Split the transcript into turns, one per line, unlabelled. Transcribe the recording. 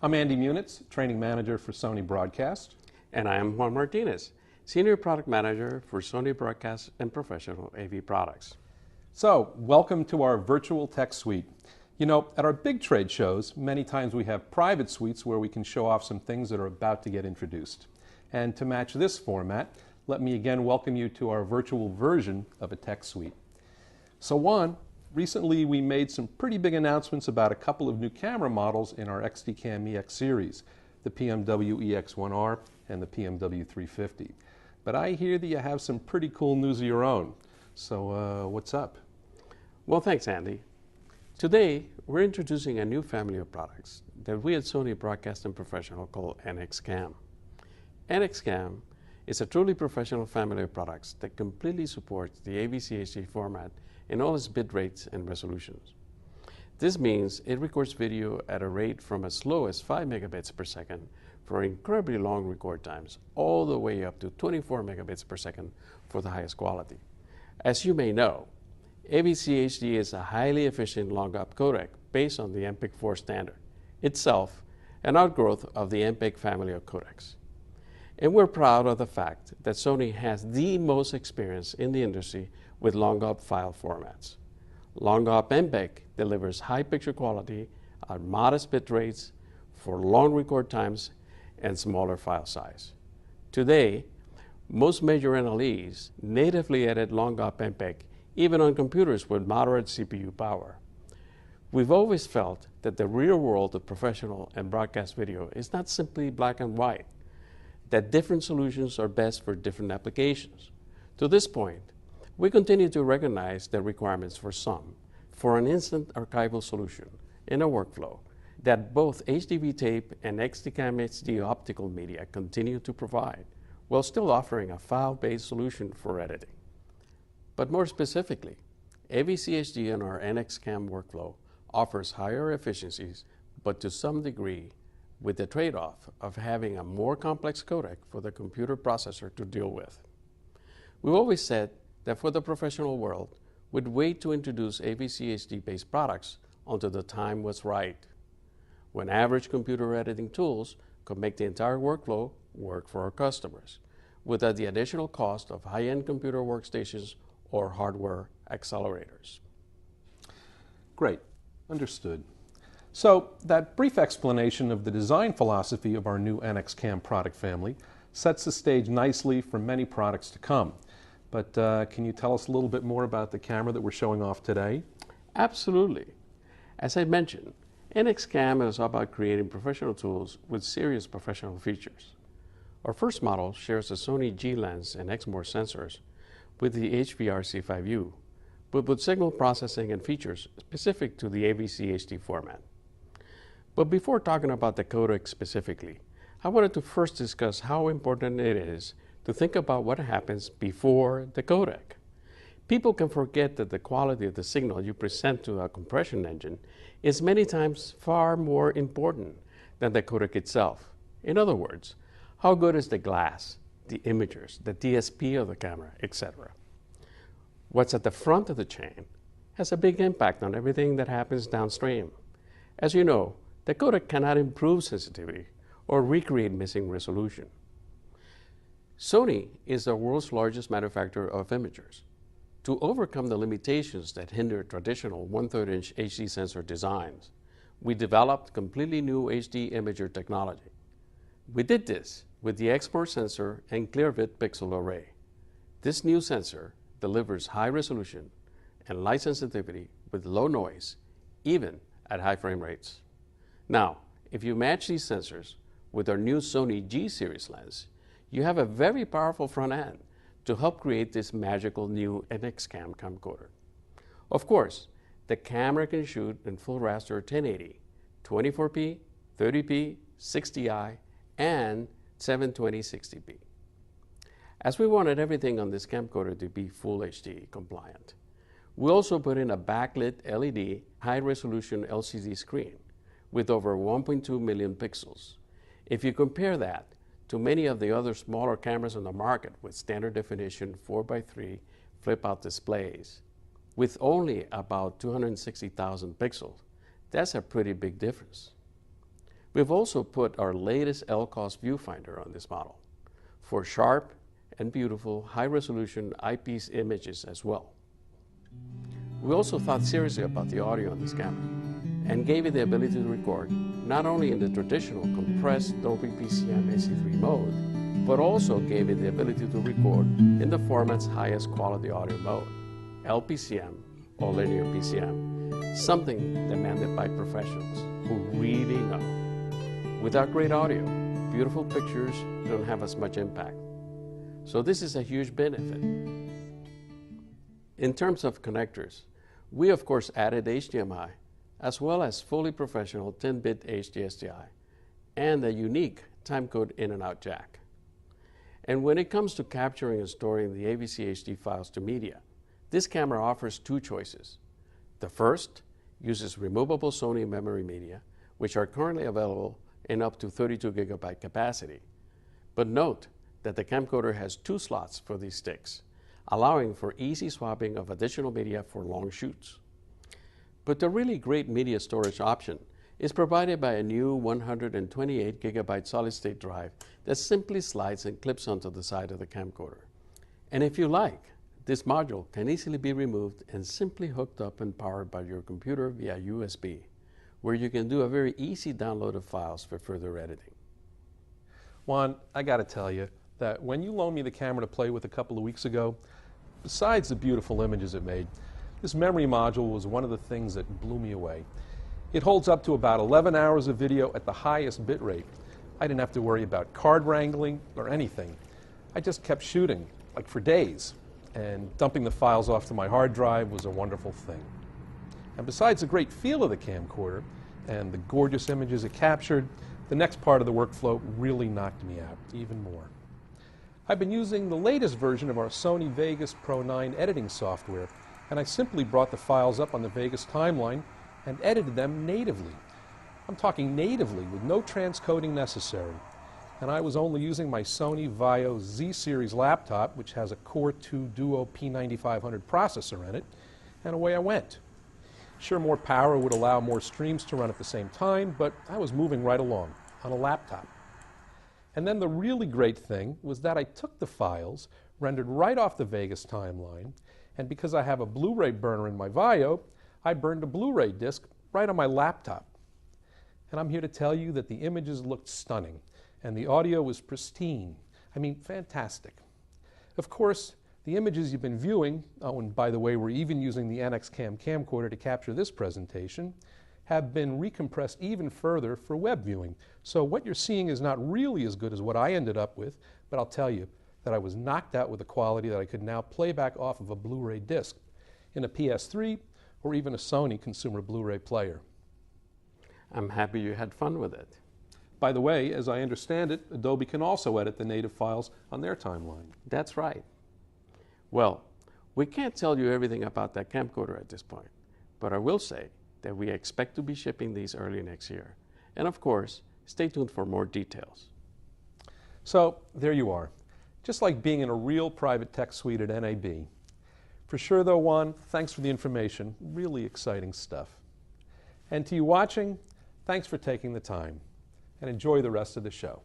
I'm Andy Munitz, Training Manager for Sony Broadcast.
And I am Juan Martinez, Senior Product Manager for Sony Broadcast and Professional AV Products.
So, welcome to our virtual tech suite. You know, at our big trade shows, many times we have private suites where we can show off some things that are about to get introduced. And to match this format, let me again welcome you to our virtual version of a tech suite. So Juan, recently we made some pretty big announcements about a couple of new camera models in our NXCAM EX series, the PMW EX1R and the PMW 350. But I hear that you have some pretty cool news of your own. So what's up?
Well, thanks, Andy. Today, we're introducing a new family of products that we at Sony Broadcast and Professional call NXCAM. NXCAM is a truly professional family of products that completely supports the AVCHD format in all its bit rates and resolutions. This means it records video at a rate from as low as 5 megabits per second for incredibly long record times, all the way up to 24 megabits per second for the highest quality. As you may know, AVCHD is a highly efficient long-up codec based on the MPEG-4 standard, itself an outgrowth of the MPEG family of codecs. And we're proud of the fact that Sony has the most experience in the industry with long-up file formats. Long-up MPEG delivers high picture quality at modest bit rates for long record times and smaller file size. Today, most major NLEs natively edit long-up MPEG even on computers with moderate CPU power. We've always felt that the real world of professional and broadcast video is not simply black and white, that different solutions are best for different applications. To this point, we continue to recognize the requirements for some for an instant archival solution in a workflow that both HDV tape and NXCAM AVCHD optical media continue to provide, while still offering a file-based solution for editing. But more specifically, AVCHD in our NXCAM workflow offers higher efficiencies, but to some degree with the trade-off of having a more complex codec for the computer processor to deal with. We've always said that for the professional world, we'd wait to introduce AVCHD-based products until the time was right, when average computer editing tools could make the entire workflow work for our customers, without the additional cost of high-end computer workstations or hardware accelerators.
Great, understood. So that brief explanation of the design philosophy of our new NXCAM product family sets the stage nicely for many products to come. But can you tell us a little bit more about the camera that we're showing off today?
Absolutely. As I mentioned, NXCAM is about creating professional tools with serious professional features. Our first model shares the Sony G-Lens and X-More sensors with the HVR-C5U, but with signal processing and features specific to the AVCHD format. But before talking about the codec specifically, I wanted to first discuss how important it is to think about what happens before the codec. People can forget that the quality of the signal you present to a compression engine is many times far more important than the codec itself. In other words, how good is the glass, the imagers, the DSP of the camera, etc. What's at the front of the chain has a big impact on everything that happens downstream. As you know, the codec cannot improve sensitivity or recreate missing resolution. Sony is the world's largest manufacturer of imagers. To overcome the limitations that hinder traditional 1/3-inch HD sensor designs, we developed completely new HD imager technology. We did this with the X-More sensor and ClearVid pixel array. This new sensor delivers high resolution and light sensitivity with low noise, even at high frame rates. Now, if you match these sensors with our new Sony G-Series lens, you have a very powerful front end to help create this magical new NXCAM camcorder. Of course, the camera can shoot in full raster 1080, 24p, 30p, 60i, and 720 60p. As we wanted everything on this camcorder to be full HD compliant, we also put in a backlit LED high-resolution LCD screen with over 1.2 million pixels. If you compare that to many of the other smaller cameras on the market with standard definition 4x3 flip-out displays, with only about 260,000 pixels, that's a pretty big difference. We've also put our latest LCOS viewfinder on this model for sharp and beautiful high-resolution eyepiece images as well. We also thought seriously about the audio on this camera and gave it the ability to record not only in the traditional compressed Dolby PCM AC3 mode, but also gave it the ability to record in the format's highest quality audio mode, LPCM or linear PCM, something demanded by professionals who really know. Without great audio, beautiful pictures don't have as much impact. So this is a huge benefit. In terms of connectors, we of course added HDMI as well as fully professional 10-bit HDSDI and a unique timecode in and out jack. And when it comes to capturing and storing the AVCHD files to media, this camera offers two choices. The first uses removable Sony memory media, which are currently available in up to 32 gigabyte capacity. But note that the camcorder has two slots for these sticks, allowing for easy swapping of additional media for long shoots. But the really great media storage option is provided by a new 128 gigabyte solid-state drive that simply slides and clips onto the side of the camcorder. And if you like, this module can easily be removed and simply hooked up and powered by your computer via USB, where you can do a very easy download of files for further editing.
Juan, I gotta tell you that when you loaned me the camera to play with a couple of weeks ago, besides the beautiful images it made, this memory module was one of the things that blew me away. It holds up to about 11 hours of video at the highest bit rate. I didn't have to worry about card wrangling or anything. I just kept shooting, like for days, and dumping the files off to my hard drive was a wonderful thing. And besides the great feel of the camcorder and the gorgeous images it captured, the next part of the workflow really knocked me out even more. I've been using the latest version of our Sony Vegas Pro 9 editing software, and I simply brought the files up on the Vegas timeline and edited them natively. I'm talking natively with no transcoding necessary. And I was only using my Sony Vaio Z-Series laptop, which has a Core 2 Duo P9500 processor in it, and away I went. Sure, more power would allow more streams to run at the same time, but I was moving right along on a laptop. And then the really great thing was that I took the files, rendered right off the Vegas timeline, and because I have a Blu-ray burner in my Vaio, I burned a Blu-ray disc right on my laptop. And I'm here to tell you that the images looked stunning, and the audio was pristine. I mean, fantastic. Of course, the images you've been viewing, oh, and by the way, we're even using the NXCAM camcorder to capture this presentation, have been recompressed even further for web viewing. So what you're seeing is not really as good as what I ended up with, but I'll tell you that I was knocked out with a quality that I could now play back off of a Blu-ray disc in a PS3 or even a Sony consumer Blu-ray player.
I'm happy you had fun with it.
By the way, as I understand it, Adobe can also edit the native files on their timeline.
That's right. Well, we can't tell you everything about that camcorder at this point, but I will say that we expect to be shipping these early next year. And of course, stay tuned for more details.
So there you are, just like being in a real private tech suite at NAB. For sure though, Juan, thanks for the information. Really exciting stuff. And to you watching, thanks for taking the time, and enjoy the rest of the show.